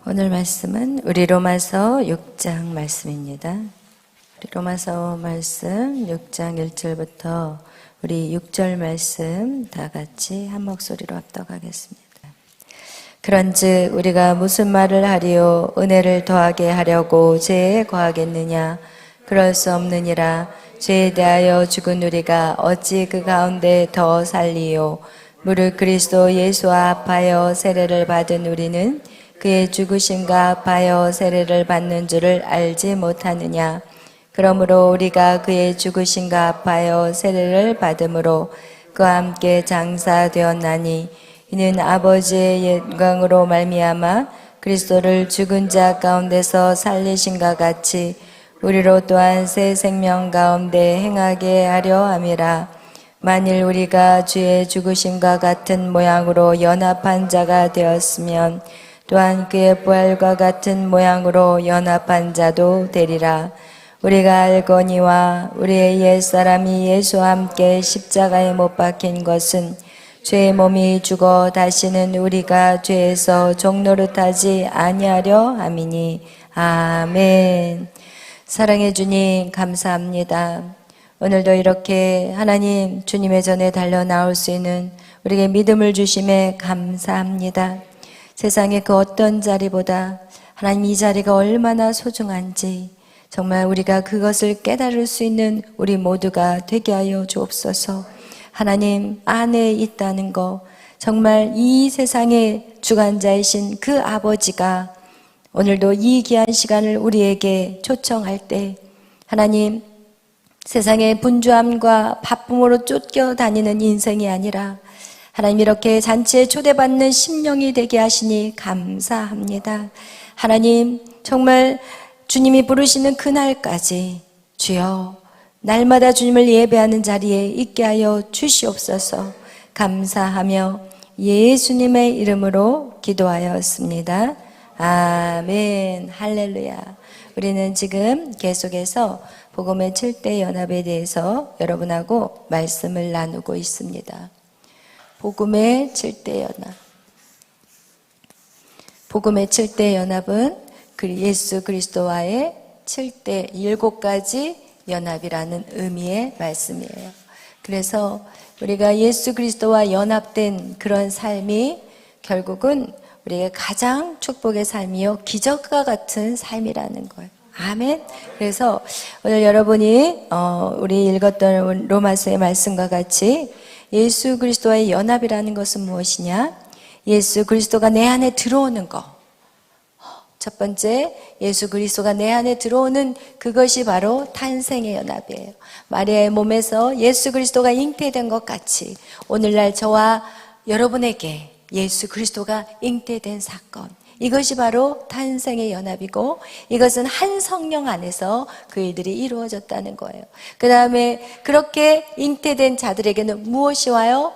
오늘 말씀은 우리 로마서 6장 말씀입니다. 우리 로마서 말씀 6장 1절부터 우리 6절 말씀 다 같이 한 목소리로 합독하겠습니다. 그런즉 우리가 무슨 말을 하리요? 은혜를 더하게 하려고 죄에 거하겠느냐? 그럴 수 없느니라. 죄에 대하여 죽은 우리가 어찌 그 가운데 더 살리요? 무릇 그리스도 예수와 합하여 세례를 받은 우리는 그의 죽으심과 합하여 세례를 받는 줄을 알지 못하느냐? 그러므로 우리가 그의 죽으심과 합하여 세례를 받음으로 그와 함께 장사되었나니 이는 아버지의 영광으로 말미암아 그리스도를 죽은 자 가운데서 살리신과 같이 우리로 또한 새 생명 가운데 행하게 하려 함이라. 만일 우리가 주의 죽으심과 같은 모양으로 연합한 자가 되었으면 또한 그의 부활과 같은 모양으로 연합한 자도 되리라. 우리가 알거니와 우리의 옛사람이 예수와 함께 십자가에 못 박힌 것은 죄의 몸이 죽어 다시는 우리가 죄에서 종노릇하지 아니하려 함이니. 아멘. 사랑해 주님 감사합니다. 오늘도 이렇게 하나님 주님의 전에 달려 나올 수 있는 우리에게 믿음을 주심에 감사합니다. 세상의 그 어떤 자리보다 하나님 이 자리가 얼마나 소중한지 정말 우리가 그것을 깨달을 수 있는 우리 모두가 되게 하여 주옵소서. 하나님 안에 있다는 거, 정말 이 세상의 주관자이신 그 아버지가 오늘도 이 귀한 시간을 우리에게 초청할 때 하나님 세상의 분주함과 바쁨으로 쫓겨다니는 인생이 아니라 하나님 이렇게 잔치에 초대받는 심령이 되게 하시니 감사합니다. 하나님 정말 주님이 부르시는 그날까지 주여 날마다 주님을 예배하는 자리에 있게 하여 주시옵소서. 감사하며 예수님의 이름으로 기도하였습니다. 아멘. 할렐루야. 우리는 지금 계속해서 복음의 7대 연합에 대해서 여러분하고 말씀을 나누고 있습니다. 복음의 7대 연합. 복음의 7대 연합은 예수 그리스도와의 7대 7가지 연합이라는 의미의 말씀이에요. 그래서 우리가 예수 그리스도와 연합된 그런 삶이 결국은 우리의 가장 축복의 삶이요 기적과 같은 삶이라는 거예요. 아멘. 그래서 오늘 여러분이 우리 읽었던 로마서의 말씀과 같이 예수 그리스도와의 연합이라는 것은 무엇이냐? 예수 그리스도가 내 안에 들어오는 것. 첫 번째, 예수 그리스도가 내 안에 들어오는 그것이 바로 탄생의 연합이에요. 마리아의 몸에서 예수 그리스도가 잉태된 것 같이 오늘날 저와 여러분에게 예수 그리스도가 잉태된 사건, 이것이 바로 탄생의 연합이고 이것은 한 성령 안에서 그 일들이 이루어졌다는 거예요. 그 다음에 그렇게 잉태된 자들에게는 무엇이 와요?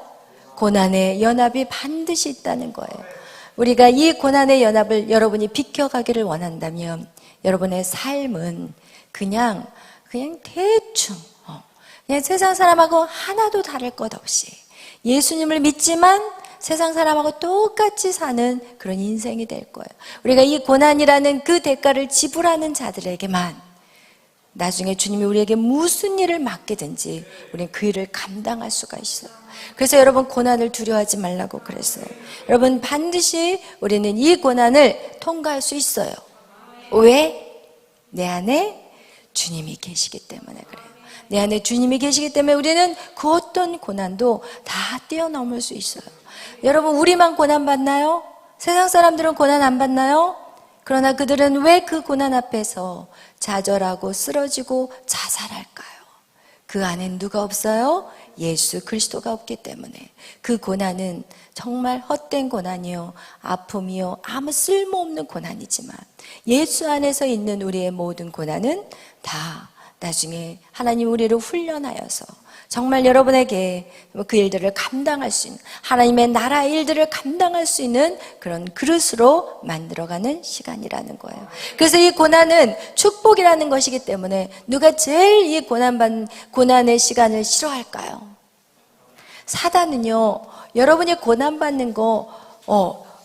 고난의 연합이 반드시 있다는 거예요. 우리가 이 고난의 연합을 여러분이 비켜가기를 원한다면 여러분의 삶은 그냥 대충 그냥 세상 사람하고 하나도 다를 것 없이 예수님을 믿지만 세상 사람하고 똑같이 사는 그런 인생이 될 거예요. 우리가 이 고난이라는 그 대가를 지불하는 자들에게만 나중에 주님이 우리에게 무슨 일을 맡기든지 우리는 그 일을 감당할 수가 있어요. 그래서 여러분 고난을 두려워하지 말라고 그랬어요. 여러분 반드시 우리는 이 고난을 통과할 수 있어요. 왜? 내 안에 주님이 계시기 때문에 그래요. 내 안에 주님이 계시기 때문에 우리는 그 어떤 고난도 다 뛰어넘을 수 있어요. 여러분 우리만 고난 받나요? 세상 사람들은 고난 안 받나요? 그러나 그들은 왜 그 고난 앞에서 좌절하고 쓰러지고 자살할까요? 그 안엔 누가 없어요? 예수 그리스도가 없기 때문에. 그 고난은 정말 헛된 고난이요 아픔이요 아무 쓸모없는 고난이지만 예수 안에서 있는 우리의 모든 고난은 다 나중에 하나님 우리를 훈련하여서 정말 여러분에게 그 일들을 감당할 수 있는 하나님의 나라의 일들을 감당할 수 있는 그런 그릇으로 만들어가는 시간이라는 거예요. 그래서 이 고난은 축복이라는 것이기 때문에 누가 제일 이 고난의 시간을 싫어할까요? 사단은요 여러분이 고난받는 거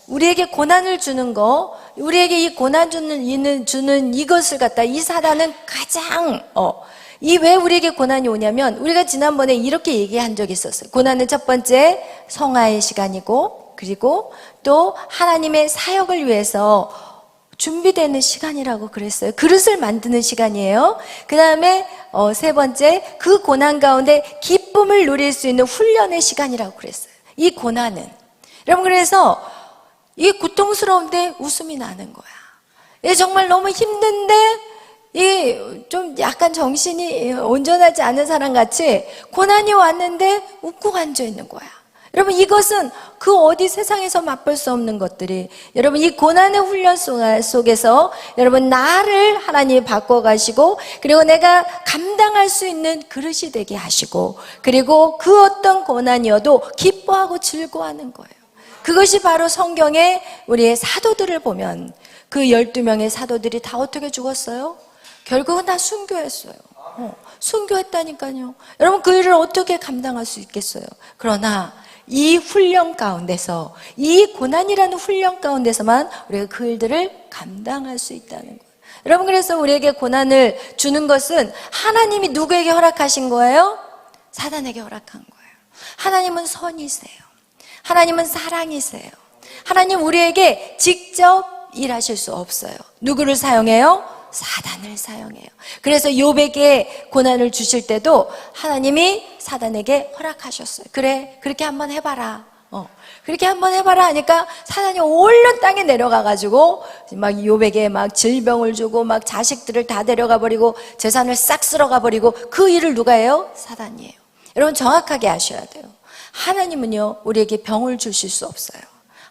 우리에게 고난을 주는 거 우리에게 이 고난 주는 이것을 갖다 이 사단은 가장 이 왜 우리에게 고난이 오냐면 우리가 지난번에 이렇게 얘기한 적이 있었어요. 고난은 첫 번째 성화의 시간이고 그리고 또 하나님의 사역을 위해서 준비되는 시간이라고 그랬어요. 그릇을 만드는 시간이에요. 그 다음에 세 번째 그 고난 가운데 기쁨을 누릴 수 있는 훈련의 시간이라고 그랬어요. 이 고난은 여러분 그래서 이 고통스러운데 웃음이 나는 거야. 이 정말 너무 힘든데 이 좀 약간 정신이 온전하지 않은 사람 같이 고난이 왔는데 웃고 앉아 있는 거야. 여러분 이것은 그 어디 세상에서 맛볼 수 없는 것들이 여러분 이 고난의 훈련 속에서 여러분 나를 하나님이 바꿔가시고 그리고 내가 감당할 수 있는 그릇이 되게 하시고 그리고 그 어떤 고난이어도 기뻐하고 즐거워하는 거예요. 그것이 바로 성경에 우리의 사도들을 보면 그 12명의 사도들이 다 어떻게 죽었어요? 결국은 다 순교했어요. 순교했다니까요. 여러분 그 일을 어떻게 감당할 수 있겠어요? 그러나 이 훈련 가운데서 이 고난이라는 훈련 가운데서만 우리가 그 일들을 감당할 수 있다는 거예요. 여러분 그래서 우리에게 고난을 주는 것은 하나님이 누구에게 허락하신 거예요? 사단에게 허락한 거예요. 하나님은 선이세요. 하나님은 사랑이세요. 하나님 우리에게 직접 일하실 수 없어요. 누구를 사용해요? 사단을 사용해요. 그래서 욥에게 고난을 주실 때도 하나님이 사단에게 허락하셨어요. 그래 그렇게 한번 해봐라. 그렇게 한번 해봐라 하니까 사단이 얼른 땅에 내려가가지고 막 욥에게 막 질병을 주고 막 자식들을 다 데려가 버리고 재산을 싹 쓸어가 버리고 그 일을 누가 해요? 사단이에요. 여러분 정확하게 아셔야 돼요. 하나님은요 우리에게 병을 주실 수 없어요.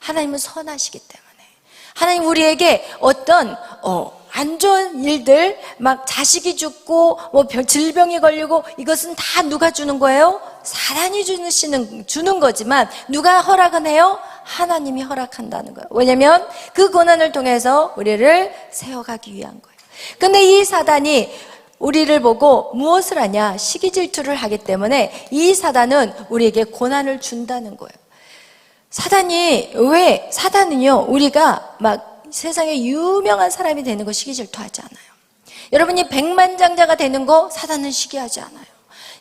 하나님은 선하시기 때문에 하나님 우리에게 어떤 안 좋은 일들 막 자식이 죽고 뭐 질병이 걸리고 이것은 다 누가 주는 거예요? 사단이 주는 거지만 누가 허락은 해요? 하나님이 허락한다는 거예요. 왜냐하면 그 고난을 통해서 우리를 세워가기 위한 거예요. 근데 이 사단이 우리를 보고 무엇을 하냐? 시기 질투를 하기 때문에 이 사단은 우리에게 고난을 준다는 거예요. 사단은요 우리가 막 세상에 유명한 사람이 되는 거 시기 질투하지 않아요. 여러분이 백만장자가 되는 거 사단은 시기하지 않아요.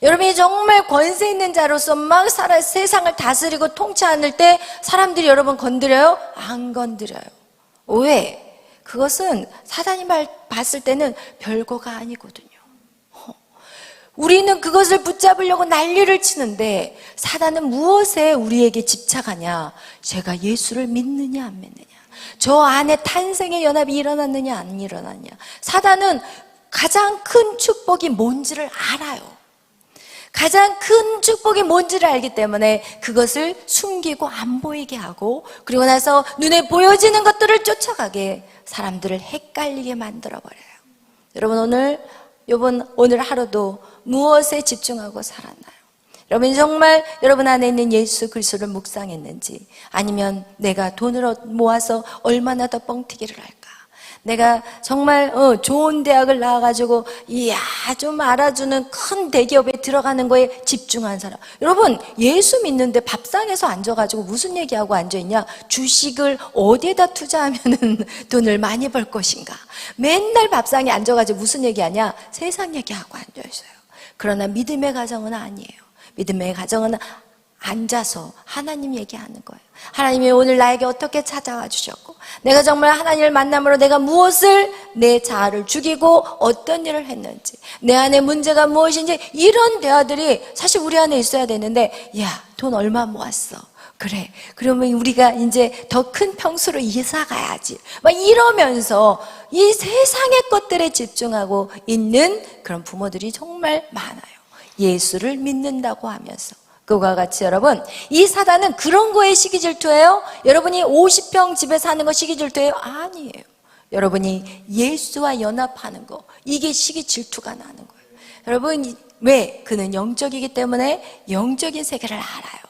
여러분이 정말 권세 있는 자로서 막 세상을 다스리고 통치하는 때 사람들이 여러분 건드려요? 안 건드려요. 왜? 그것은 사단이 봤을 때는 별거가 아니거든요. 우리는 그것을 붙잡으려고 난리를 치는데 사단은 무엇에 우리에게 집착하냐? 제가 예수를 믿느냐 안 믿느냐, 저 안에 탄생의 연합이 일어났느냐 안 일어났냐. 사단은 가장 큰 축복이 뭔지를 알아요. 가장 큰 축복이 뭔지를 알기 때문에 그것을 숨기고 안 보이게 하고 그리고 나서 눈에 보여지는 것들을 쫓아가게 사람들을 헷갈리게 만들어버려요. 여러분 오늘 하루도 무엇에 집중하고 살았나요? 여러분이 정말 여러분 안에 있는 예수 그리스도를 묵상했는지, 아니면 내가 돈을 모아서 얼마나 더 뻥튀기를 할까, 내가 정말 좋은 대학을 나와가지고 이야 좀 알아주는 큰 대기업에 들어가는 거에 집중한 사람. 여러분 예수 믿는데 밥상에서 앉아가지고 무슨 얘기하고 앉아있냐? 주식을 어디에다 투자하면 돈을 많이 벌 것인가. 맨날 밥상에 앉아가지고 무슨 얘기하냐? 세상 얘기하고 앉아있어요. 그러나 믿음의 가정은 아니에요. 믿음의 가정은 앉아서 하나님 얘기하는 거예요. 하나님이 오늘 나에게 어떻게 찾아와 주셨고, 내가 정말 하나님을 만남으로 내가 무엇을, 내 자아를 죽이고 어떤 일을 했는지, 내 안에 문제가 무엇인지, 이런 대화들이 사실 우리 안에 있어야 되는데, 야, 돈 얼마 모았어? 그래, 그러면 우리가 이제 더 큰 평수로 이사 가야지, 막 이러면서 이 세상의 것들에 집중하고 있는 그런 부모들이 정말 많아요. 예수를 믿는다고 하면서. 그와 같이 여러분, 이 사단은 그런 거에 시기 질투해요? 여러분이 50평 집에 사는 거 시기 질투해요? 아니에요. 여러분이 예수와 연합하는 거, 이게 시기 질투가 나는 거예요. 여러분, 왜? 그는 영적이기 때문에 영적인 세계를 알아요.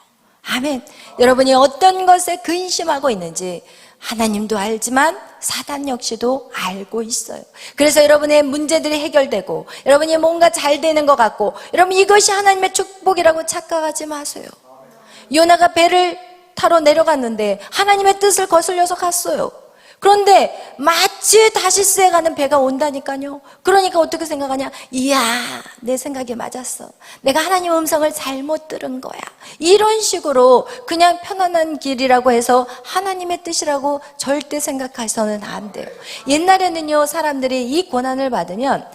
아멘. 여러분이 어떤 것에 근심하고 있는지 하나님도 알지만 사단 역시도 알고 있어요. 그래서 여러분의 문제들이 해결되고 여러분이 뭔가 잘 되는 것 같고, 여러분 이것이 하나님의 축복이라고 착각하지 마세요. 요나가 배를 타러 내려갔는데 하나님의 뜻을 거슬려서 갔어요. 그런데 마치 다시스에 가는 배가 온다니까요. 그러니까 어떻게 생각하냐? 이야, 내 생각이 맞았어. 내가 하나님 음성을 잘못 들은 거야. 이런 식으로 그냥 편안한 길이라고 해서 하나님의 뜻이라고 절대 생각해서는 안 돼요. 옛날에는요, 사람들이 이 고난을 받으면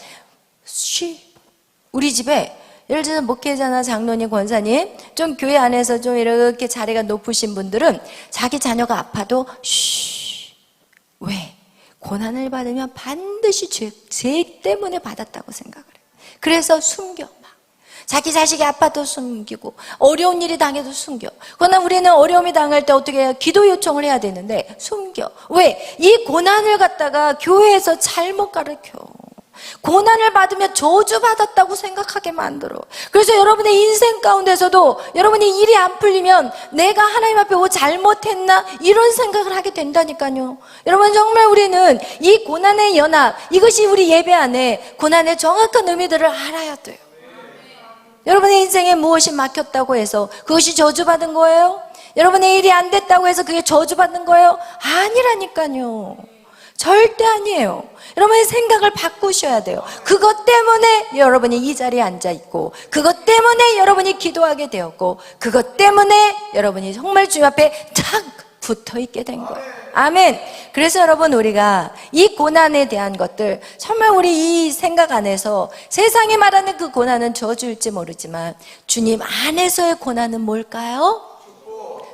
우리 집에 예를 들어서 목회자나 장로님, 권사님, 좀 교회 안에서 좀 이렇게 자리가 높으신 분들은 자기 자녀가 아파도 왜? 고난을 받으면 반드시 죄 때문에 받았다고 생각을 해요. 그래서 숨겨. 막. 자기 자식이 아파도 숨기고 어려운 일이 당해도 숨겨. 그러나 우리는 어려움이 당할 때 어떻게 해요? 기도 요청을 해야 되는데 숨겨. 왜? 이 고난을 갖다가 교회에서 잘못 가르쳐. 고난을 받으면 저주받았다고 생각하게 만들어. 그래서 여러분의 인생 가운데서도 여러분이 일이 안 풀리면 내가 하나님 앞에 뭐 잘못했나 이런 생각을 하게 된다니까요. 여러분, 정말 우리는 이 고난의 연합, 이것이 우리 예배 안에 고난의 정확한 의미들을 알아야 돼요. 여러분의 인생에 무엇이 막혔다고 해서 그것이 저주받은 거예요? 여러분의 일이 안 됐다고 해서 그게 저주받는 거예요? 아니라니까요. 절대 아니에요. 여러분의 생각을 바꾸셔야 돼요. 그것 때문에 여러분이 이 자리에 앉아있고, 그것 때문에 여러분이 기도하게 되었고, 그것 때문에 여러분이 정말 주님 앞에 탁 붙어있게 된 거예요. 아멘. 그래서 여러분, 우리가 이 고난에 대한 것들 정말 우리 이 생각 안에서, 세상이 말하는 그 고난은 저주일지 모르지만 주님 안에서의 고난은 뭘까요?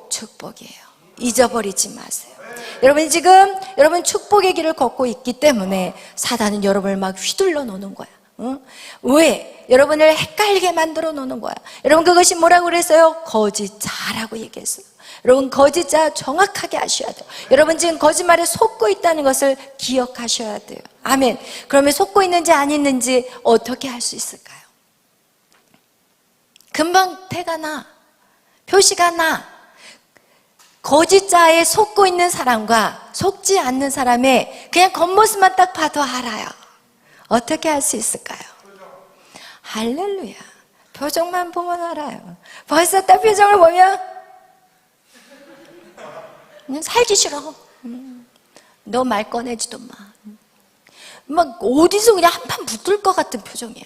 축복이에요. 잊어버리지 마세요. 여러분, 지금 여러분 축복의 길을 걷고 있기 때문에 사단은 여러분을 막 휘둘러 놓는 거야. 응? 왜? 여러분을 헷갈리게 만들어 놓는 거야. 여러분, 그것이 뭐라고 그랬어요? 거짓자라고 얘기했어요. 여러분, 거짓자 정확하게 아셔야 돼요. 여러분, 지금 거짓말에 속고 있다는 것을 기억하셔야 돼요. 아멘. 그러면 속고 있는지 안 있는지 어떻게 할 수 있을까요? 금방 태가 나, 표시가 나. 거짓자에 속고 있는 사람과 속지 않는 사람의 그냥 겉모습만 딱 봐도 알아요. 어떻게 할 수 있을까요? 할렐루야. 표정만 보면 알아요. 벌써 딱 표정을 보면 그냥 살기 싫어. 너 말 꺼내지도 마. 막 어디서 그냥 한판 붙을 것 같은 표정이야.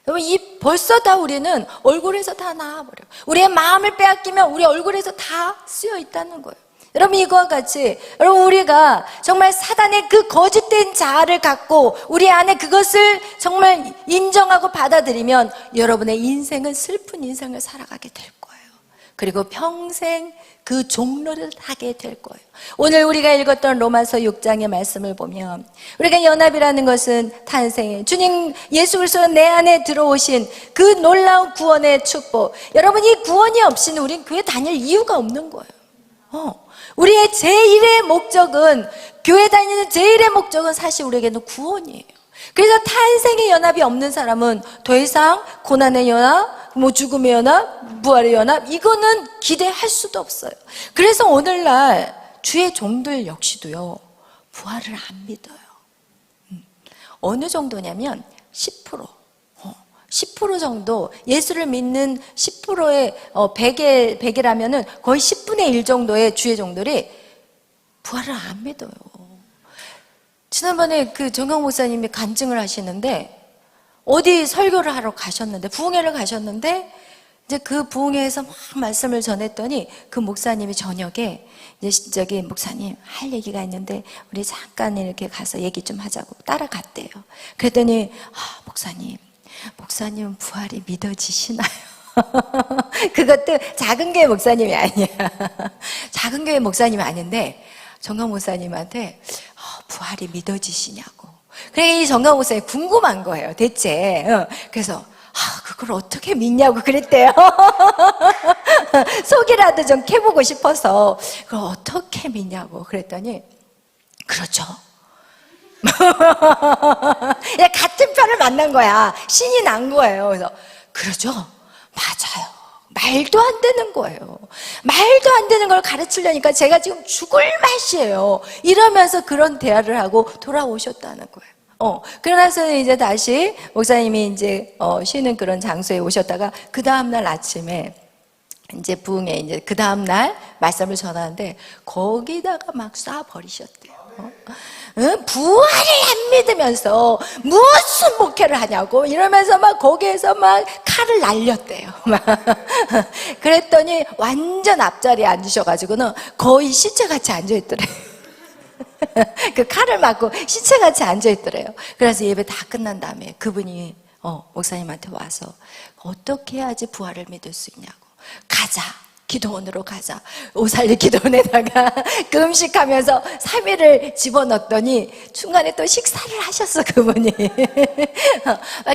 여러분, 벌써 다 우리는 얼굴에서 다 나와버려요. 우리의 마음을 빼앗기면 우리 얼굴에서 다 쓰여 있다는 거예요. 여러분, 이거와 같이 여러분, 우리가 정말 사단의 그 거짓된 자아를 갖고 우리 안에 그것을 정말 인정하고 받아들이면 여러분의 인생은 슬픈 인생을 살아가게 될 거예요. 그리고 평생 그 종로를 하게 될 거예요. 오늘 우리가 읽었던 로마서 6장의 말씀을 보면, 우리가 연합이라는 것은 탄생의 주님 예수 그리스도 내 안에 들어오신 그 놀라운 구원의 축복. 여러분, 이 구원이 없이는 우린 교회 다닐 이유가 없는 거예요. 우리의 제1의 목적은, 교회 다니는 제1의 목적은 사실 우리에게는 구원이에요. 그래서 탄생의 연합이 없는 사람은 더 이상 고난의 연합, 뭐 죽음의 연합, 부활의 연합, 이거는 기대할 수도 없어요. 그래서 오늘날 주의 종들 역시도요, 부활을 안 믿어요. 어느 정도냐면 10% 정도, 예수를 믿는 10%의 100이라면은 거의 10분의 1 정도의 주의 종들이 부활을 안 믿어요. 지난번에 그 정강 목사님이 간증을 하시는데, 어디 설교를 하러 가셨는데, 부흥회를 가셨는데, 이제 그 부흥회에서 막 말씀을 전했더니 그 목사님이 저녁에 이제 목사님 할 얘기가 있는데 우리 잠깐 이렇게 가서 얘기 좀 하자고 따라갔대요. 그랬더니 목사님은 부활이 믿어지시나요? 그것도 작은 교회 목사님이 아니야. 작은 교회 목사님이 아닌데 정강 목사님한테 부활이 믿어지시냐고. 그래, 이 정강 목사님이 궁금한 거예요, 대체. 그래서 그걸 어떻게 믿냐고 그랬대요. 속이라도 좀 캐보고 싶어서 그걸 어떻게 믿냐고 그랬더니, 그렇죠. 같은 편을 만난 거야. 신이 난 거예요. 그래서 그렇죠, 맞아요. 말도 안 되는 거예요. 말도 안 되는 걸 가르치려니까 제가 지금 죽을 맛이에요. 이러면서 그런 대화를 하고 돌아오셨다는 거예요. 그러나서 이제 다시 목사님이 이제 쉬는 그런 장소에 오셨다가 그 다음날 아침에 이제 부흥회 이제 그 다음날 말씀을 전하는데 거기다가 막 쏴 버리셨대요. 응? 부활을 안 믿으면서 무슨 목회를 하냐고 이러면서 막 거기에서 막 칼을 날렸대요. 막 그랬더니 완전 앞자리에 앉으셔가지고는 거의 시체같이 앉아있더래요. 그 칼을 맞고 시체같이 앉아있더래요. 그래서 예배 다 끝난 다음에 그분이 목사님한테 와서 어떻게 해야지 부활을 믿을 수 있냐고. 가자, 기도원으로 가자. 오살리 기도원에다가 금식하면서 3일을 집어넣었더니 중간에 또 식사를 하셨어, 그분이.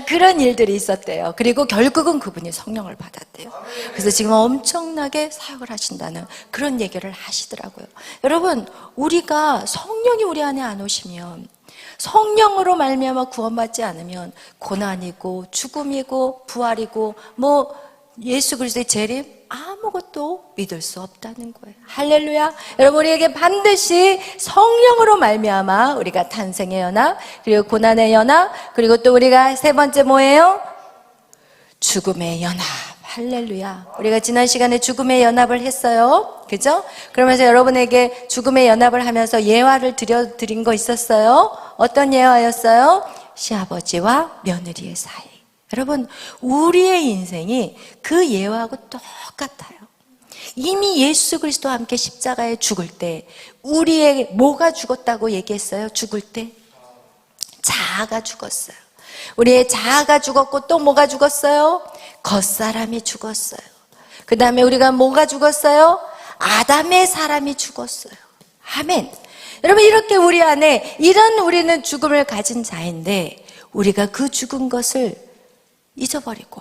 그런 일들이 있었대요. 그리고 결국은 그분이 성령을 받았대요. 그래서 지금 엄청나게 사역을 하신다는 그런 얘기를 하시더라고요. 여러분, 우리가 성령이 우리 안에 안 오시면, 성령으로 말미암아 구원받지 않으면 고난이고 죽음이고 부활이고 뭐 예수 그리스도의 재림 아무것도 믿을 수 없다는 거예요. 할렐루야. 여러분, 우리에게 반드시 성령으로 말미암아 우리가 탄생의 연합, 그리고 고난의 연합, 그리고 또 우리가 세 번째 뭐예요? 죽음의 연합. 할렐루야. 우리가 지난 시간에 죽음의 연합을 했어요. 그죠? 그러면서 여러분에게 죽음의 연합을 하면서 예화를 드린 거 있었어요. 어떤 예화였어요? 시아버지와 며느리의 사이. 여러분, 우리의 인생이 그 예화하고 똑같아요. 이미 예수 그리스도와 함께 십자가에 죽을 때 우리의 뭐가 죽었다고 얘기했어요? 죽을 때? 자아가 죽었어요. 우리의 자아가 죽었고 또 뭐가 죽었어요? 겉사람이 죽었어요. 그 다음에 우리가 뭐가 죽었어요? 아담의 사람이 죽었어요. 아멘. 여러분, 이렇게 우리 안에 이런 우리는 죽음을 가진 자인데 우리가 그 죽은 것을 잊어버리고,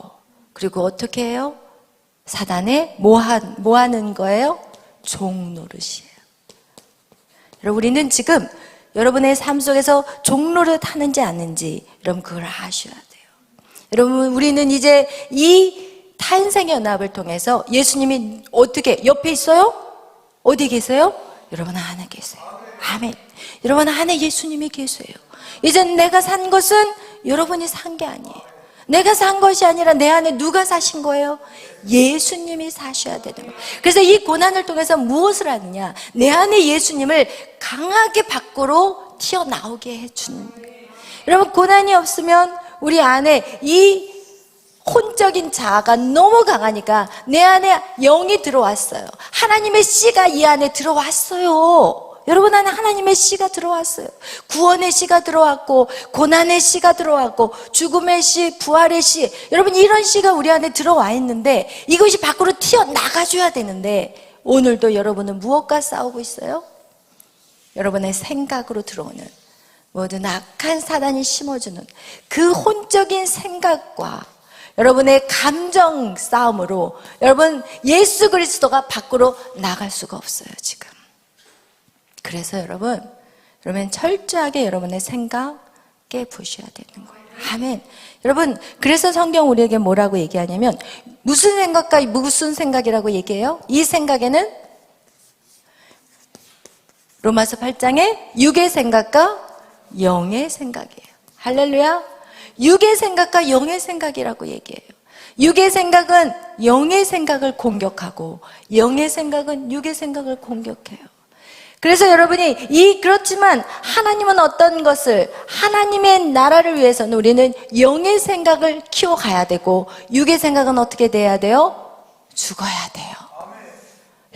그리고 어떻게 해요? 사단에 뭐 하는 거예요? 종노릇이에요. 여러분, 우리는 지금 여러분의 삶 속에서 종노릇 하는지 아닌지 여러분 그걸 아셔야 돼요. 여러분, 우리는 이제 이 탄생의 연합을 통해서 예수님이 어떻게 옆에 있어요? 어디 계세요? 여러분 안에 계세요. 아멘. 여러분 안에 예수님이 계세요. 이제 내가 산 것은 여러분이 산 게 아니에요. 내가 산 것이 아니라 내 안에 누가 사신 거예요? 예수님이 사셔야 되는 거예요. 그래서 이 고난을 통해서 무엇을 하느냐? 내 안에 예수님을 강하게 밖으로 튀어나오게 해주는 거예요. 여러분, 고난이 없으면 우리 안에 이 혼적인 자아가 너무 강하니까 내 안에 영이 들어왔어요. 하나님의 씨가 이 안에 들어왔어요. 여러분 안에 하나님의 씨가 들어왔어요. 구원의 씨가 들어왔고, 고난의 씨가 들어왔고, 죽음의 씨, 부활의 씨. 여러분, 이런 씨가 우리 안에 들어와 있는데 이것이 밖으로 튀어나가줘야 되는데 오늘도 여러분은 무엇과 싸우고 있어요? 여러분의 생각으로 들어오는 모든 악한 사단이 심어주는 그 혼적인 생각과 여러분의 감정 싸움으로 여러분 예수 그리스도가 밖으로 나갈 수가 없어요, 지금. 그래서 여러분 철저하게 여러분의 생각에 보셔야 되는 거예요. 아멘. 여러분, 그래서 성경 우리에게 뭐라고 얘기하냐면 무슨 생각과 무슨 생각이라고 얘기해요? 이 생각에는 로마서 8장에 육의 생각과 영의 생각이에요. 할렐루야. 육의 생각과 영의 생각이라고 얘기해요. 육의 생각은 영의 생각을 공격하고 영의 생각은 육의 생각을 공격해요. 그래서 여러분이 그렇지만 하나님은 어떤 것을, 하나님의 나라를 위해서는 우리는 영의 생각을 키워가야 되고 육의 생각은 어떻게 돼야 돼요? 죽어야 돼요.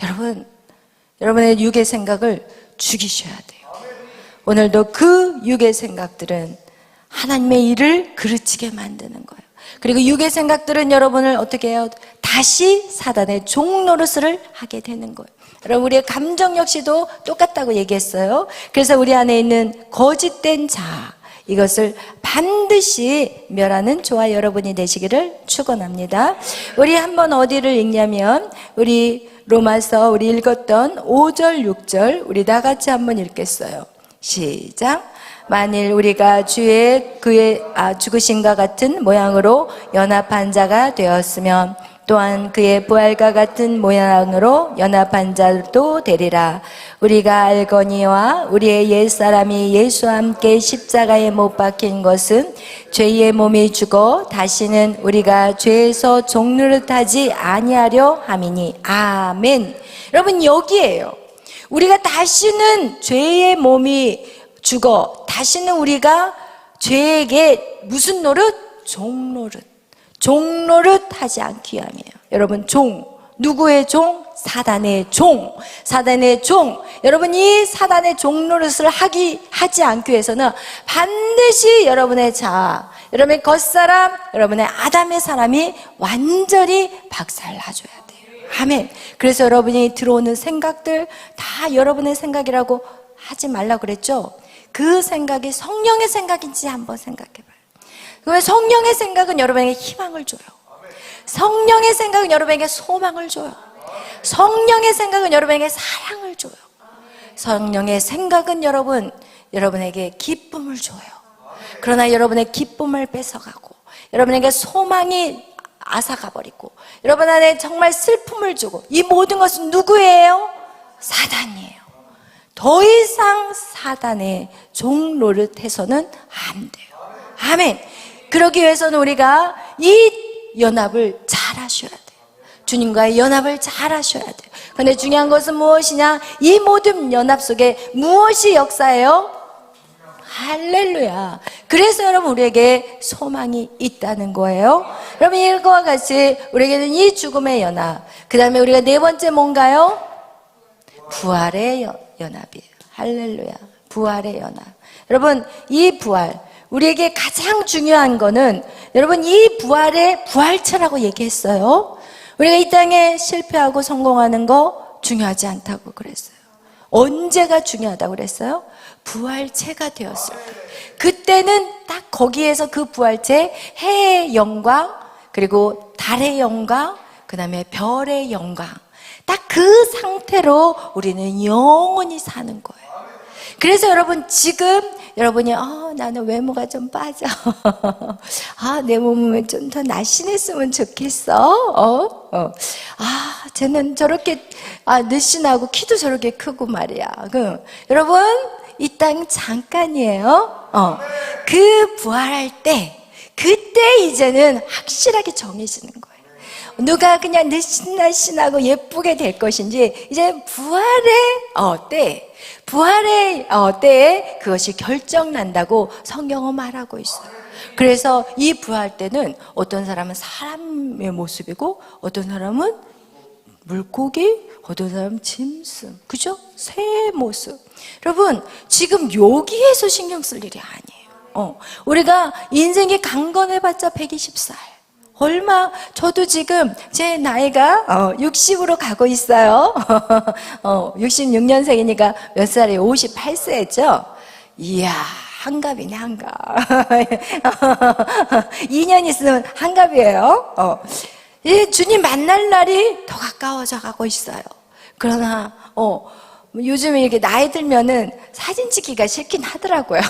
여러분, 여러분의 육의 생각을 죽이셔야 돼요. 오늘도 그 육의 생각들은 하나님의 일을 그르치게 만드는 거예요. 그리고 육의 생각들은 여러분을 어떻게 해요? 다시 사단의 종노릇을 하게 되는 거예요. 여러분, 우리의 감정 역시도 똑같다고 얘기했어요. 그래서 우리 안에 있는 거짓된 자아, 이것을 반드시 멸하는 저와 여러분이 되시기를 축원합니다. 우리 한번 어디를 읽냐면 우리 로마서 우리 읽었던 5절 6절 우리 다 같이 한번 읽겠어요. 시작. 만일 우리가 그의 죽으심과 같은 모양으로 연합한 자가 되었으면 또한 그의 부활과 같은 모양으로 연합한 자도 되리라. 우리가 알거니와 우리의 옛사람이 예수와 함께 십자가에 못 박힌 것은 죄의 몸이 죽어 다시는 우리가 죄에서 종노릇하지 아니하려 함이니. 아멘. 여러분, 여기에요. 우리가 다시는 죄의 몸이 죽어 다시는 우리가 죄에게 무슨 노릇? 종노릇 하지 않기 위함이에요. 여러분, 누구의 종? 사단의 종. 여러분, 이 사단의 종노릇을 하지 않기 위해서는 반드시 여러분의 자아, 여러분의 겉사람, 여러분의 아담의 사람이 완전히 박살나줘야 돼요. 아멘. 그래서 여러분이 들어오는 생각들 다 여러분의 생각이라고 하지 말라고 그랬죠? 그 생각이 성령의 생각인지 한번 생각해봐요. 그러면 성령의 생각은 여러분에게 희망을 줘요. 성령의 생각은 여러분에게 소망을 줘요. 성령의 생각은 여러분에게 사랑을 줘요. 성령의 생각은 여러분에게 기쁨을 줘요. 그러나 여러분의 기쁨을 뺏어가고 여러분에게 소망이 앗아가버리고 여러분 안에 정말 슬픔을 주고 이 모든 것은 누구예요? 사단이에요. 더 이상 사단의 종 노릇해서는 안 돼요. 아멘. 그러기 위해서는 우리가 이 연합을 잘 하셔야 돼요. 주님과의 연합을 잘 하셔야 돼요. 그런데 중요한 것은 무엇이냐? 이 모든 연합 속에 무엇이 역사예요? 할렐루야. 그래서 여러분 우리에게 소망이 있다는 거예요. 여러분 이것과 같이 우리에게는 이 죽음의 연합, 그 다음에 우리가 네 번째 뭔가요? 부활의 연합이에요. 할렐루야. 부활의 연합. 여러분 이 부활, 우리에게 가장 중요한 거는 여러분 이 부활의 부활체라고 얘기했어요. 우리가 이 땅에 실패하고 성공하는 거 중요하지 않다고 그랬어요. 언제가 중요하다고 그랬어요? 부활체가 되었을 때. 그때는 딱 거기에서 그 부활체, 해의 영광, 그리고 달의 영광, 그 다음에 별의 영광, 딱 그 상태로 우리는 영원히 사는 거예요. 그래서 여러분 지금 여러분이 나는 외모가 좀 빠져. 내 몸은 좀 더 날씬했으면 좋겠어. 쟤는 저렇게 늘씬하고 키도 저렇게 크고 말이야. 여러분 이 땅 잠깐이에요. 그 부활할 때 그때 이제는 확실하게 정해지는 거예요. 누가 그냥 늘씬날씬하고 예쁘게 될 것인지 이제 부활의 때에 그것이 결정난다고 성경은 말하고 있어요. 그래서 이 부활 때는 어떤 사람은 사람의 모습이고 어떤 사람은 물고기, 어떤 사람은 짐승, 그죠? 새의 모습. 여러분 지금 여기에서 신경 쓸 일이 아니에요. 우리가 인생이 강건해봤자 120살. 저도 지금 제 나이가 60으로 가고 있어요. 66년생이니까 몇 살이에요? 58세죠? 이야, 한갑이네, 한갑. 2년 있으면 한갑이에요. 주님 만날 날이 더 가까워져 가고 있어요. 그러나, 요즘에 이렇게 나이 들면은 사진 찍기가 싫긴 하더라고요.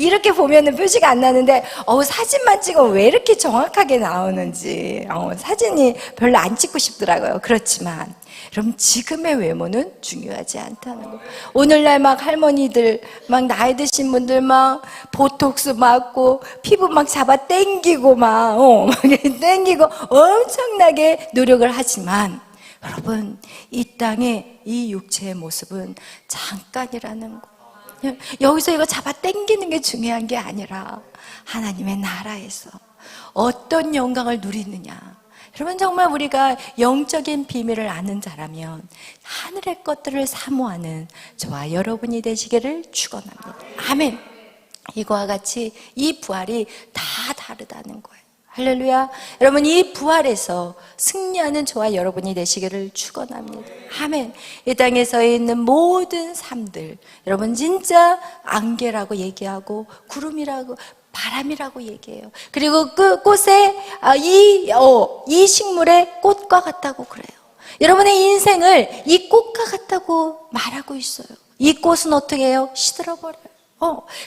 이렇게 보면은 표시가 안 나는데, 사진만 찍으면 왜 이렇게 정확하게 나오는지, 사진이 별로 안 찍고 싶더라고요. 그렇지만, 여러분, 지금의 외모는 중요하지 않다는 거. 오늘날 막 할머니들, 막 나이 드신 분들 막 보톡스 맞고, 피부 막 잡아 당기고 막 당기고 엄청나게 노력을 하지만, 여러분 이 땅에 이 육체의 모습은 잠깐이라는 거. 여기서 이거 잡아 당기는 게 중요한 게 아니라 하나님의 나라에서 어떤 영광을 누리느냐. 여러분 정말 우리가 영적인 비밀을 아는 자라면 하늘의 것들을 사모하는 저와 여러분이 되시기를 축원합니다. 아멘. 이거와 같이 이 부활이 다 다르다는 거예요. 할렐루야. 여러분 이 부활에서 승리하는 저와 여러분이 되시기를 축원합니다. 아멘. 이 땅에 서 있는 모든 삶들 여러분 진짜 안개라고 얘기하고 구름이라고 바람이라고 얘기해요. 그리고 그 꽃에 이 식물의 꽃과 같다고 그래요. 여러분의 인생을 이 꽃과 같다고 말하고 있어요. 이 꽃은 어떻게 해요? 시들어버려요.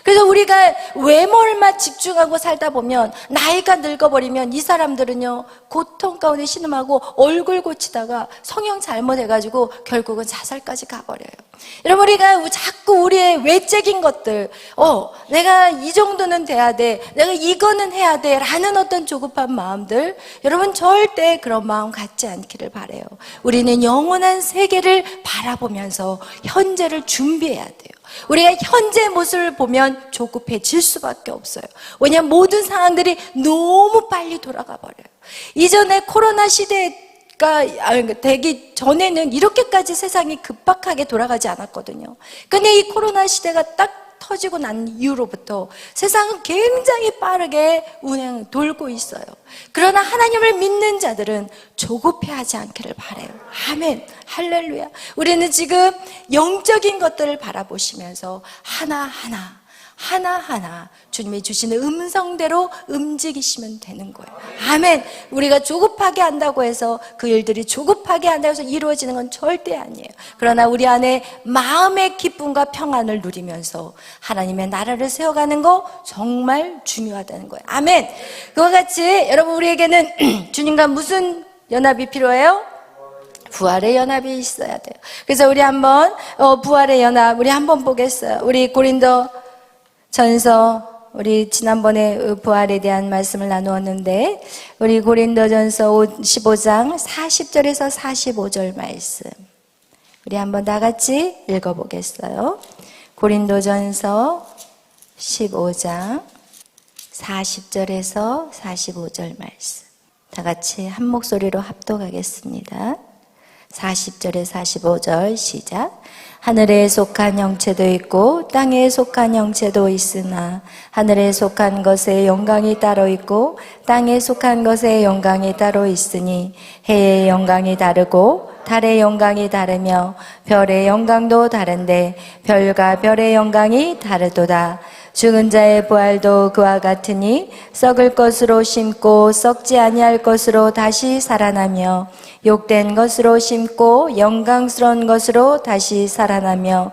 그래서 우리가 외모를만 집중하고 살다 보면 나이가 늙어버리면 이 사람들은요, 고통 가운데 신음하고 얼굴 고치다가 성형 잘못해가지고 결국은 자살까지 가버려요. 여러분, 우리가 자꾸 우리의 외적인 것들, 내가 이 정도는 돼야 돼, 내가 이거는 해야 돼 라는 어떤 조급한 마음들, 여러분 절대 그런 마음 갖지 않기를 바라요. 우리는 영원한 세계를 바라보면서 현재를 준비해야 돼요. 우리가 현재 모습을 보면 조급해질 수밖에 없어요. 왜냐하면 모든 상황들이 너무 빨리 돌아가 버려요. 이전에 코로나 시대가 되기 전에는 이렇게까지 세상이 급박하게 돌아가지 않았거든요. 근데 이 코로나 시대가 딱 터지고 난 이후로부터 세상은 굉장히 빠르게 돌고 있어요. 그러나 하나님을 믿는 자들은 조급해하지 않기를 바라요. 아멘, 할렐루야. 우리는 지금 영적인 것들을 바라보시면서 하나하나 주님이 주시는 음성대로 움직이시면 되는 거예요. 아멘. 우리가 조급하게 한다고 해서 그 일들이 조급하게 한다고 해서 이루어지는 건 절대 아니에요. 그러나 우리 안에 마음의 기쁨과 평안을 누리면서 하나님의 나라를 세워가는 거 정말 중요하다는 거예요. 아멘. 그와 같이 여러분, 우리에게는 주님과 무슨 연합이 필요해요? 부활의 연합이 있어야 돼요. 그래서 우리 한번 부활의 연합 우리 한번 보겠어요. 우리 고린도 전서, 우리 지난번에 부활에 대한 말씀을 나누었는데, 우리 고린도전서 15장 40절에서 45절 말씀, 우리 한번 다 같이 읽어보겠어요. 고린도전서 15장 40절에서 45절 말씀, 다 같이 한 목소리로 합독하겠습니다. 40절에 45절 시작. 하늘에 속한 형체도 있고 땅에 속한 형체도 있으나 하늘에 속한 것의 영광이 따로 있고 땅에 속한 것의 영광이 따로 있으니 해의 영광이 다르고 달의 영광이 다르며 별의 영광도 다른데 별과 별의 영광이 다르도다. 죽은 자의 부활도 그와 같으니 썩을 것으로 심고 썩지 아니할 것으로 다시 살아나며 욕된 것으로 심고 영광스러운 것으로 다시 살아나며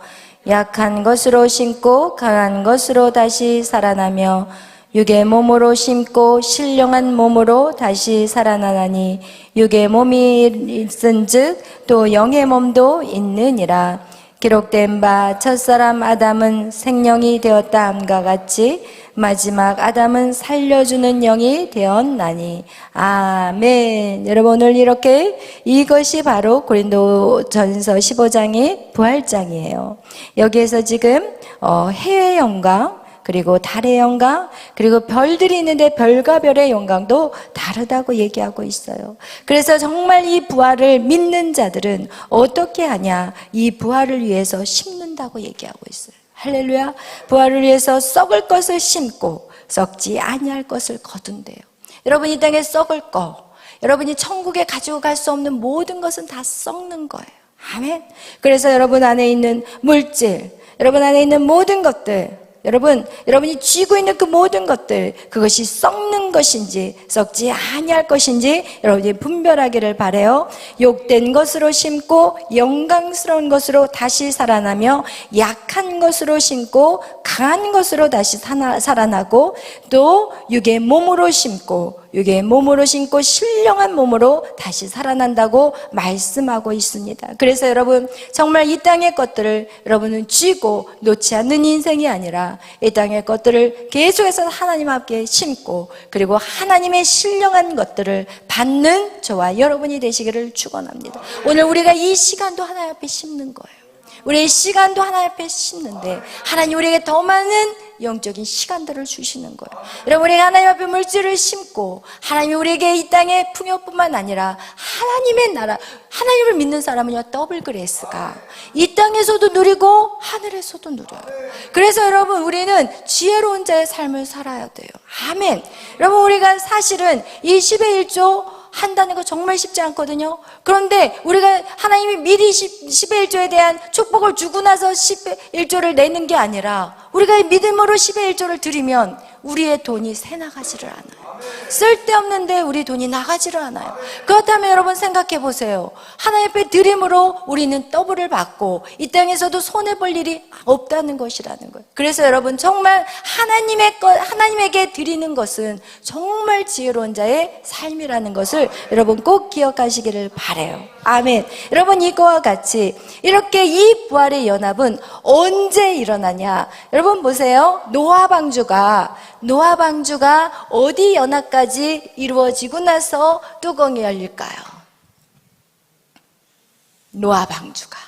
약한 것으로 심고 강한 것으로 다시 살아나며 육의 몸으로 심고 신령한 몸으로 다시 살아나나니 육의 몸이 있은즉 또 영의 몸도 있느니라. 기록된 바 첫사람 아담은 생령이 되었다 함과 같이 마지막 아담은 살려주는 영이 되었나니. 아멘. 여러분, 오늘 이렇게 이것이 바로 고린도전서 15장의 부활장이에요. 여기에서 지금 해의 영광, 그리고 달의 영광, 그리고 별들이 있는데 별과 별의 영광도 다르다고 얘기하고 있어요. 그래서 정말 이 부활을 믿는 자들은 어떻게 하냐? 이 부활을 위해서 심는다고 얘기하고 있어요. 할렐루야. 부활을 위해서 썩을 것을 심고 썩지 아니할 것을 거둔대요. 여러분, 이 땅에 썩을 거, 여러분이 천국에 가지고 갈 수 없는 모든 것은 다 썩는 거예요. 아멘. 그래서 여러분 안에 있는 물질, 여러분 안에 있는 모든 것들, 여러분이 쥐고 있는 그 모든 것들, 그것이 썩는 것인지 썩지 아니할 것인지 여러분이 분별하기를 바라요. 욕된 것으로 심고 영광스러운 것으로 다시 살아나며 약한 것으로 심고 강한 것으로 다시 살아나고 또 육의 몸으로 심고 신령한 몸으로 다시 살아난다고 말씀하고 있습니다. 그래서 여러분, 정말 이 땅의 것들을 여러분은 쥐고 놓지 않는 인생이 아니라 이 땅의 것들을 계속해서 하나님 앞에 심고 그리고 하나님의 신령한 것들을 받는 저와 여러분이 되시기를 축원합니다. 오늘 우리가 이 시간도 하나님 앞에 심는 거예요. 우리의 시간도 하나님 앞에 심는데 하나님 우리에게 더 많은 영적인 시간들을 주시는 거예요. 여러분, 우리가 하나님 앞에 물질을 심고 하나님이 우리에게 이 땅의 풍요뿐만 아니라 하나님의 나라, 하나님을 믿는 사람은요, 더블 그레이스가 이 땅에서도 누리고 하늘에서도 누려요. 그래서 여러분, 우리는 지혜로운 자의 삶을 살아야 돼요. 아멘. 여러분, 우리가 사실은 이 10의 1조 한다는 거 정말 쉽지 않거든요. 그런데 우리가 하나님이 미리 10의 1조에 대한 축복을 주고 나서 10의 1조를 내는 게 아니라 우리가 믿음으로 10의 1조를 드리면 우리의 돈이 새나가지를 않아요. 쓸데없는데 우리 돈이 나가지를 않아요. 그렇다면 여러분 생각해 보세요. 하나님 앞에 드림으로 우리는 더블을 받고 이 땅에서도 손해볼 일이 없다는 것이라는 거예요. 그래서 여러분 정말 하나님에게 드리는 것은 정말 지혜로운 자의 삶이라는 것을 여러분 꼭 기억하시기를 바라요. 아멘. 여러분 이거와 같이 이렇게 이 부활의 연합은 언제 일어나냐? 여러분 보세요. 노아 방주가 어디 연합까지 이루어지고 나서 뚜껑이 열릴까요? 노아 방주가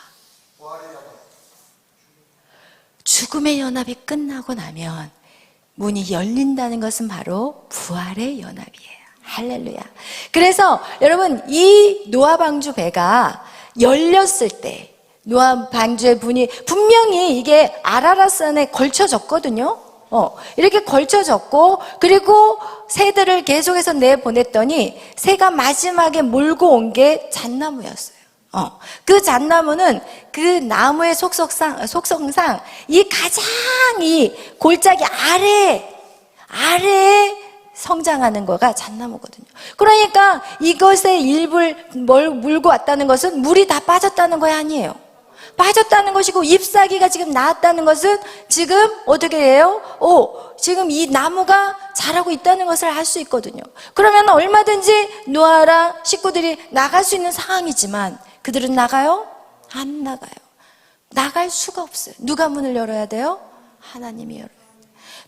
죽음의 연합이 끝나고 나면 문이 열린다는 것은 바로 부활의 연합이에요. 할렐루야. 그래서 여러분 이 노아 방주 배가 열렸을 때 노아 방주의 문이 분명히 이게 아라라산에 걸쳐졌거든요. 이렇게 걸쳐졌고 그리고 새들을 계속해서 내보냈더니 새가 마지막에 몰고 온 게 잣나무였어요. 그 잣나무는 그 나무의 속성상 이 가장 이 골짜기 아래에 성장하는 거가 잣나무거든요. 그러니까 이것의 일부를 물고 왔다는 것은 물이 다 빠졌다는 거 아니에요. 빠졌다는 것이고 잎사귀가 지금 나왔다는 것은 지금 어떻게 해요? 지금 이 나무가 자라고 있다는 것을 알 수 있거든요. 그러면 얼마든지 노아랑 식구들이 나갈 수 있는 상황이지만 그들은 나가요? 안 나가요. 나갈 수가 없어요. 누가 문을 열어야 돼요? 하나님이 열어요.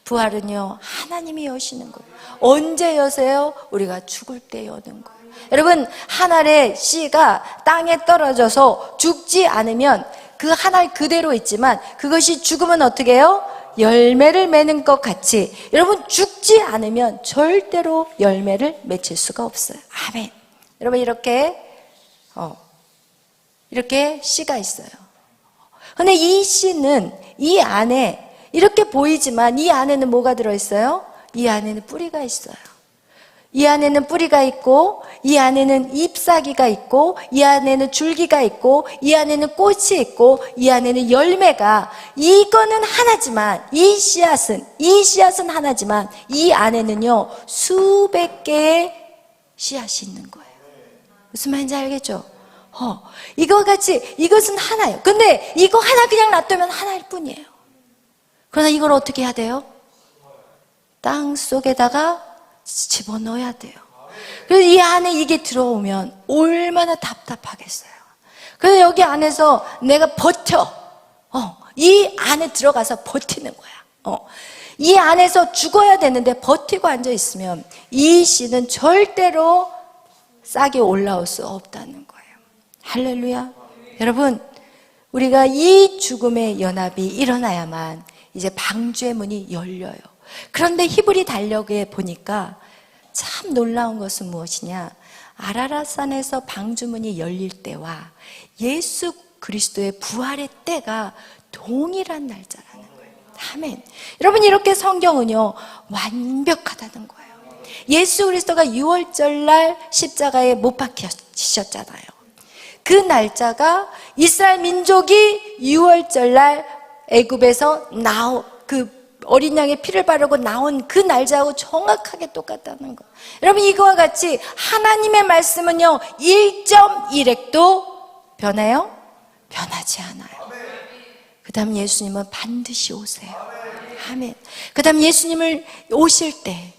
부활은요 하나님이 여시는 거예요. 언제 여세요? 우리가 죽을 때 여는 거예요. 여러분 한 알의 씨가 땅에 떨어져서 죽지 않으면 그 한 알 그대로 있지만 그것이 죽으면 어떻게 해요? 열매를 맺는 것 같이 여러분 죽지 않으면 절대로 열매를 맺힐 수가 없어요. 아멘. 여러분 이렇게 씨가 있어요. 근데 이 씨는 이 안에 이렇게 보이지만 이 안에는 뭐가 들어있어요? 이 안에는 뿌리가 있어요. 이 안에는 뿌리가 있고 이 안에는 잎사귀가 있고 이 안에는 줄기가 있고 이 안에는 꽃이 있고 이 안에는 열매가 이거는 하나지만 이 씨앗은 하나지만 이 안에는요 수백 개의 씨앗이 있는 거예요. 무슨 말인지 알겠죠? 이거 같이 이것은 하나예요. 근데 이거 하나 그냥 놔두면 하나일 뿐이에요. 그러나 이걸 어떻게 해야 돼요? 땅 속에다가 집어넣어야 돼요. 그래서 이 안에 이게 들어오면 얼마나 답답하겠어요. 그래서 여기 안에서 내가 버텨. 이 안에 들어가서 버티는 거야. 이 안에서 죽어야 되는데 버티고 앉아 있으면 이 씨는 절대로 싹이 올라올 수 없다는 거예요. 할렐루야. 여러분 우리가 이 죽음의 연합이 일어나야만 이제 방주의 문이 열려요. 그런데 히브리 달력에 보니까 참 놀라운 것은 무엇이냐? 아라랏산에서 방주문이 열릴 때와 예수 그리스도의 부활의 때가 동일한 날짜라는 거예요. 아멘. 여러분 이렇게 성경은요 완벽하다는 거예요. 예수 그리스도가 6월절 날 십자가에 못 박히셨잖아요. 그 날짜가 이스라엘 민족이 6월절 날 애굽에서 그 어린 양의 피를 바르고 나온 그 날짜하고 정확하게 똑같다는 거. 여러분 이거와 같이 하나님의 말씀은요 1.1획도 변해요? 변하지 않아요. 그 다음 예수님은 반드시 오세요. 아멘. 그 다음 예수님을 오실 때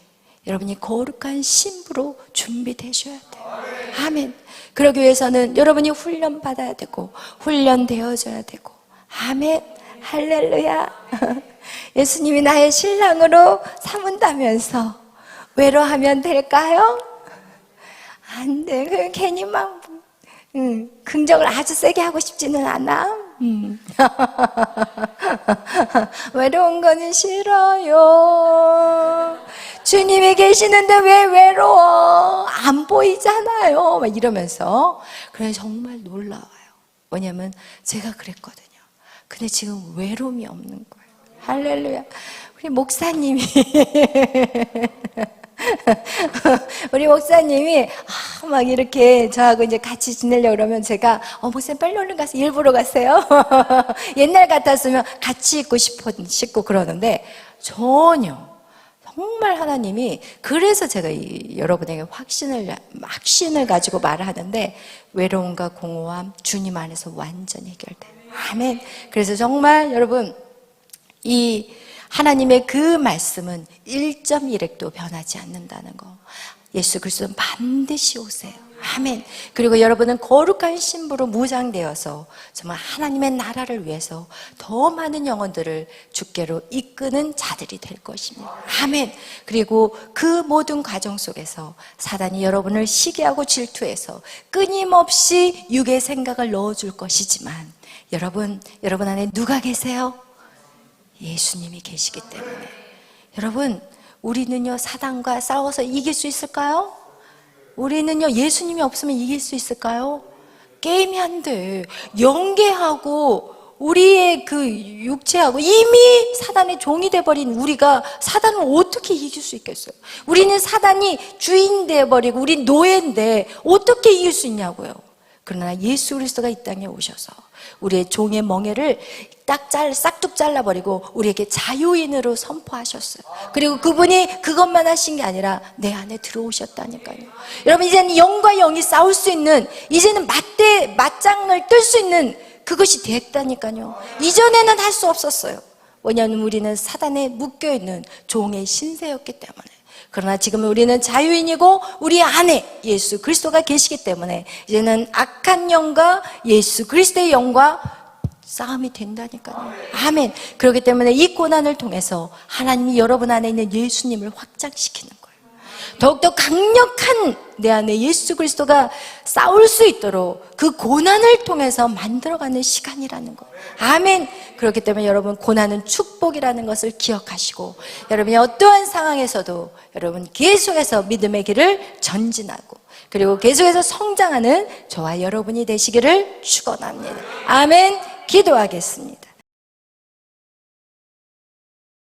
여러분이 거룩한 신부로 준비되셔야 돼요. 아멘. 그러기 위해서는 여러분이 훈련받아야 되고 훈련되어져야 되고. 아멘. 할렐루야. 예수님이 나의 신랑으로 삼은다면서 외로워하면 될까요? 안 돼. 그 괜히 막 긍정을 아주 세게 하고 싶지는 않아. 외로운 거는 싫어요. 주님이 계시는데 왜 외로워? 안 보이잖아요. 막 이러면서. 그래 정말 놀라워요. 왜냐면 제가 그랬거든요. 근데 지금 외로움이 없는 거예요. 할렐루야. 우리 목사님이 막 이렇게 저하고 이제 같이 지내려고 그러면 제가 목사님 빨리 얼른 가서 일부러 가세요. 옛날 같았으면 같이 있고 싶고 그러는데 전혀 정말 하나님이, 그래서 제가 여러분에게 확신을 가지고 말을 하는데, 외로움과 공허함 주님 안에서 완전히 해결돼요. 아멘. 그래서 정말 여러분, 이 하나님의 그 말씀은 1.1핵도 변하지 않는다는 거. 예수 그리스도는 반드시 오세요. 아멘. 그리고 여러분은 거룩한 신부로 무장되어서 정말 하나님의 나라를 위해서 더 많은 영혼들을 주께로 이끄는 자들이 될 것입니다. 아멘. 그리고 그 모든 과정 속에서 사단이 여러분을 시기하고 질투해서 끊임없이 육의 생각을 넣어줄 것이지만, 여러분 안에 누가 계세요? 예수님이 계시기 때문에. 여러분, 우리는요 사단과 싸워서 이길 수 있을까요? 우리는요 예수님이 없으면 이길 수 있을까요? 게임이 안 돼. 영계하고 우리의 그 육체하고 이미 사단의 종이 돼버린 우리가 사단을 어떻게 이길 수 있겠어요? 우리는 사단이 주인 돼버리고 우리 노예인데 어떻게 이길 수 있냐고요. 그러나 예수 그리스도가 이 땅에 오셔서 우리의 종의 멍에를 싹둑 잘라버리고 우리에게 자유인으로 선포하셨어요. 그리고 그분이 그것만 하신 게 아니라 내 안에 들어오셨다니까요. 여러분, 이제는 영과 영이 싸울 수 있는, 이제는 맞짱을 뜰 수 있는 그것이 됐다니까요. 이전에는 할 수 없었어요. 왜냐하면 우리는 사단에 묶여있는 종의 신세였기 때문에. 그러나 지금 우리는 자유인이고 우리 안에 예수 그리스도가 계시기 때문에 이제는 악한 영과 예수 그리스도의 영과 싸움이 된다니까요. 아멘. 그렇기 때문에 이 고난을 통해서 하나님이 여러분 안에 있는 예수님을 확장시키는 거예요. 더욱더 강력한 내 안에 예수 그리스도가 싸울 수 있도록 그 고난을 통해서 만들어가는 시간이라는 거예요. 아멘. 그렇기 때문에 여러분, 고난은 축복이라는 것을 기억하시고, 여러분이 어떠한 상황에서도 여러분 계속해서 믿음의 길을 전진하고, 그리고 계속해서 성장하는 저와 여러분이 되시기를 축원합니다. 아멘. 기도하겠습니다.